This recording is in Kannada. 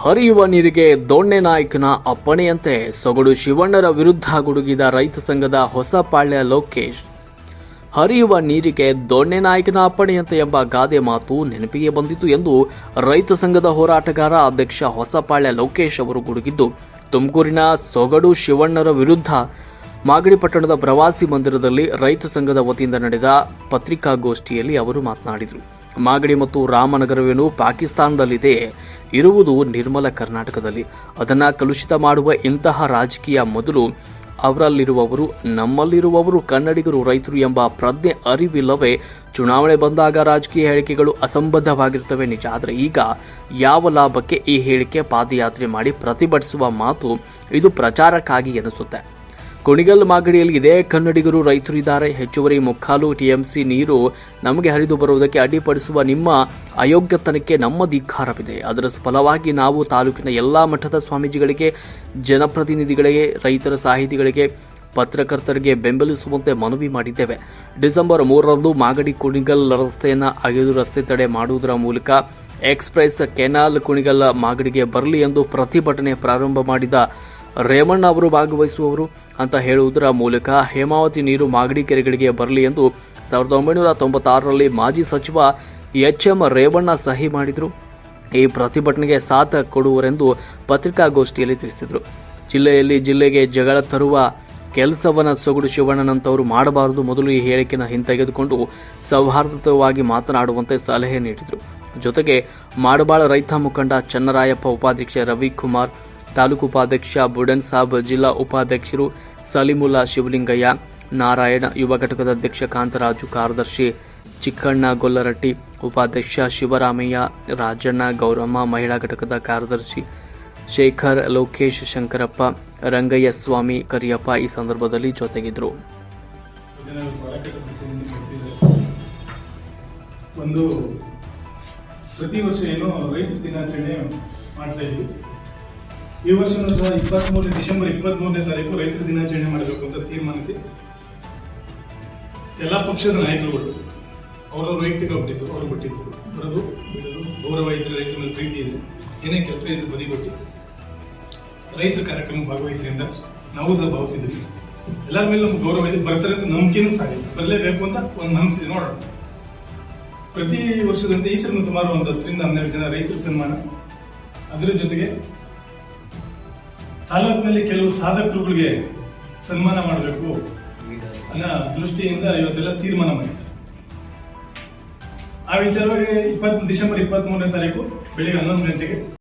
ಹರಿಯುವ ನೀರಿಗೆ ದೊಣ್ಣೆ ನಾಯಕನ ಅಪ್ಪಣೆಯಂತೆ ಸೊಗಡು ಶಿವಣ್ಣರ ವಿರುದ್ಧ ಗುಡುಗಿದ ರೈತ ಸಂಘದ ಹೊಸಪಾಳ್ಯ ಲೋಕೇಶ್. ಹರಿಯುವ ನೀರಿಗೆ ದೊಣ್ಣೆ ನಾಯಕನ ಅಪ್ಪಣೆಯಂತೆ ಎಂಬ ಗಾದೆ ಮಾತು ನೆನಪಿಗೆ ಬಂದಿತು ಎಂದು ರೈತ ಸಂಘದ ಹೋರಾಟಗಾರ ಅಧ್ಯಕ್ಷ ಹೊಸಪಾಳ್ಯ ಲೋಕೇಶ್ ಅವರು ಗುಡುಗಿದ್ದು, ತುಮಕೂರಿನ ಸೊಗಡು ಶಿವಣ್ಣರ ವಿರುದ್ಧ ಮಾಗಡಿ ಪಟ್ಟಣದ ಪ್ರವಾಸಿ ಮಂದಿರದಲ್ಲಿ ರೈತ ಸಂಘದ ವತಿಯಿಂದ ನಡೆದ ಪತ್ರಿಕಾಗೋಷ್ಠಿಯಲ್ಲಿ ಅವರು ಮಾತನಾಡಿದರು. ಮಾಗಡಿ ಮತ್ತು ರಾಮನಗರವೇನು ಪಾಕಿಸ್ತಾನದಲ್ಲಿದೆ, ಇರುವುದು ನಿರ್ಮಲ ಕರ್ನಾಟಕದಲ್ಲಿ. ಅದನ್ನು ಕಲುಷಿತ ಮಾಡುವ ಇಂತಹ ರಾಜಕೀಯ ಮೊದಲು ಅವರಲ್ಲಿರುವವರು, ನಮ್ಮಲ್ಲಿರುವವರು ಕನ್ನಡಿಗರು, ರೈತರು ಎಂಬ ಪ್ರಜ್ಞೆ ಅರಿವಿಲ್ಲವೇ? ಚುನಾವಣೆ ಬಂದಾಗ ರಾಜಕೀಯ ಹೇಳಿಕೆಗಳು ಅಸಂಬದ್ಧವಾಗಿರ್ತವೆ ನಿಜ, ಆದರೆ ಈಗ ಯಾವ ಲಾಭಕ್ಕೆ ಈ ಹೇಳಿಕೆ? ಪಾದಯಾತ್ರೆ ಮಾಡಿ ಪ್ರತಿಭಟಿಸುವ ಮಾತು ಇದು ಪ್ರಚಾರಕ್ಕಾಗಿ ಎನಿಸುತ್ತೆ. ಕುಣಿಗಲ್ ಮಾಗಡಿಯಲ್ಲಿ ಇದೇ ಕನ್ನಡಿಗರು, ರೈತರು ಇದ್ದಾರೆ. ಹೆಚ್ಚುವರಿ ಮುಕ್ಕಾಲು ಟಿಎಂಸಿ ನೀರು ನಮಗೆ ಹರಿದು ಬರುವುದಕ್ಕೆ ಅಡ್ಡಿಪಡಿಸುವ ನಿಮ್ಮ ಅಯೋಗ್ಯತನಕ್ಕೆ ನಮ್ಮ ಧಿಕ್ಕಾರವಿದೆ. ಅದರ ಫಲವಾಗಿ ನಾವು ತಾಲೂಕಿನ ಎಲ್ಲ ಮಠದ ಸ್ವಾಮೀಜಿಗಳಿಗೆ, ಜನಪ್ರತಿನಿಧಿಗಳಿಗೆ, ರೈತರ ಸಾಹಿತಿಗಳಿಗೆ, ಪತ್ರಕರ್ತರಿಗೆ ಬೆಂಬಲಿಸುವಂತೆ ಮನವಿ ಮಾಡಿದ್ದೇವೆ. ಡಿಸೆಂಬರ್ 3ರಂದು ಮಾಗಡಿ ಕುಣಿಗಲ್ ರಸ್ತೆಯನ್ನು ಅಗೆದು ರಸ್ತೆ ತಡೆ ಮಾಡುವುದರ ಮೂಲಕ ಎಕ್ಸ್ಪ್ರೆಸ್ ಕೆನಾಲ್ ಕುಣಿಗಲ್ ಮಾಗಡಿಗೆ ಬರಲಿ ಎಂದು ಪ್ರತಿಭಟನೆ ಪ್ರಾರಂಭ ಮಾಡಿದ ರೇವಣ್ಣ ಅವರು ಭಾಗವಹಿಸುವವರು ಅಂತ ಹೇಳುವುದರ ಮೂಲಕ ಹೇಮಾವತಿ ನೀರು ಮಾಗಡಿ ಕೆರೆಗಳಿಗೆ ಬರಲಿ ಎಂದು 1996ರಲ್ಲಿ ಮಾಜಿ ಸಚಿವ ಎಚ್.ಎಂ. ರೇವಣ್ಣ ಸಹಿ ಮಾಡಿದರು. ಈ ಪ್ರತಿಭಟನೆಗೆ ಸಾಥ್ ಕೊಡುವರೆಂದು ಪತ್ರಿಕಾಗೋಷ್ಠಿಯಲ್ಲಿ ತಿಳಿಸಿದರು. ಜಿಲ್ಲೆಗೆ ಜಗಳ ತರುವ ಕೆಲಸವನ್ನು ಸೊಗಡು ಶಿವಣ್ಣನಂತವರು ಮಾಡಬಾರದು. ಮೊದಲು ಈ ಹೇಳಿಕೆಯನ್ನು ಹಿಂತೆಗೆದುಕೊಂಡು ಸೌಹಾರ್ದಯುತವಾಗಿ ಮಾತನಾಡುವಂತೆ ಸಲಹೆ ನೀಡಿದರು. ಜೊತೆಗೆ ಮಾಡಬಾಳ ರೈತ ಮುಖಂಡ ಚನ್ನರಾಯಪ್ಪ, ಉಪಾಧ್ಯಕ್ಷ ರವಿಕುಮಾರ್, ತಾಲೂಕು ಉಪಾಧ್ಯಕ್ಷ ಬುಡನ್ ಸಾಬ್, ಜಿಲ್ಲಾ ಉಪಾಧ್ಯಕ್ಷರು ಸಲಿಮುಲ್ಲಾ, ಶಿವಲಿಂಗಯ್ಯ, ನಾರಾಯಣ, ಯುವ ಘಟಕದ ಅಧ್ಯಕ್ಷ ಕಾಂತರಾಜು, ಕಾರ್ಯದರ್ಶಿ ಚಿಕ್ಕಣ್ಣ ಗೊಲ್ಲರಟ್ಟಿ, ಉಪಾಧ್ಯಕ್ಷ ಶಿವರಾಮಯ್ಯ, ರಾಜಣ್ಣ, ಗೌರಮ್ಮ, ಮಹಿಳಾ ಘಟಕದ ಕಾರ್ಯದರ್ಶಿ ಶೇಖರ್, ಲೋಕೇಶ್, ಶಂಕರಪ್ಪ, ರಂಗಯ್ಯ ಸ್ವಾಮಿ, ಕರಿಯಪ್ಪ ಈ ಸಂದರ್ಭದಲ್ಲಿ ಜೊತೆಗಿದ್ದರು. ಒಂದು ಪ್ರತಿ ವರ್ಷ ಏನು ರೈತ ದಿನಾಚರಣೆ ಮಾಡ್ತಾ ಇದ್ವಿ. ಈ ವರ್ಷ ಡಿಸೆಂಬರ್ 23ನೇ ತಾರೀಕು ರೈತರ ದಿನಾಚರಣೆ ಮಾಡಬೇಕು ಅಂತ ತೀರ್ಮಾನಿಸಿ ಎಲ್ಲ ಪಕ್ಷದ ನಾಯಕರುಗಳು ಅವರ ವೈಯಕ್ತಿಕ ಕೊಟ್ಟಿದ್ರು, ಅವರು ಕೊಟ್ಟಿದ್ರು, ಬರೋದು ಬಿಡೋದು, ಗೌರವ ಇದ್ರೆ ರೈತರ ಮೇಲೆ ಪ್ರೀತಿ ಇದೆ, ಏನೇ ಕೆಲಸ ಇದ್ರೆ ಬದಿಗೊಟ್ಟು ರೈತರ ಕಾರ್ಯಕ್ರಮ ಭಾಗವಹಿಸಿ ಅಂತ ನಾವು ಸಹ ಭಾವಿಸಿದ್ವಿ. ಎಲ್ಲರ ಮೇಲೆ ನಮ್ಗೆ ಗೌರವ ಇದೆ, ಬರ್ತಾರೆ ಅಂತ ನಂಬಿಕೆನೂ ಸಾಧ್ಯ, ಬರಲೇಬೇಕು ಅಂತ ಒಂದು ನಂಬಿಸಿದೆ. ನೋಡೋಣ, ಪ್ರತಿ ವರ್ಷದಂತೆ ಈ ಸಲ ಸುಮಾರು 10ರಿಂದ 12 ಜನ ರೈತರ ಸನ್ಮಾನ, ಅದರ ಜೊತೆಗೆ ತಾಲೂಕಿನಲ್ಲಿ ಕೆಲವು ಸಾಧಕರುಗಳಿಗೆ ಸನ್ಮಾನ ಮಾಡಬೇಕು ಅನ್ನೋ ದೃಷ್ಟಿಯಿಂದ ಇವತ್ತೆಲ್ಲ ತೀರ್ಮಾನ ಮಾಡಿದ್ದಾರೆ. ಆ ವಿಚಾರವಾಗಿ ಡಿಸೆಂಬರ್ 23ನೇ ತಾರೀಕು ಬೆಳಿಗ್ಗೆ 11 ಗಂಟೆಗೆ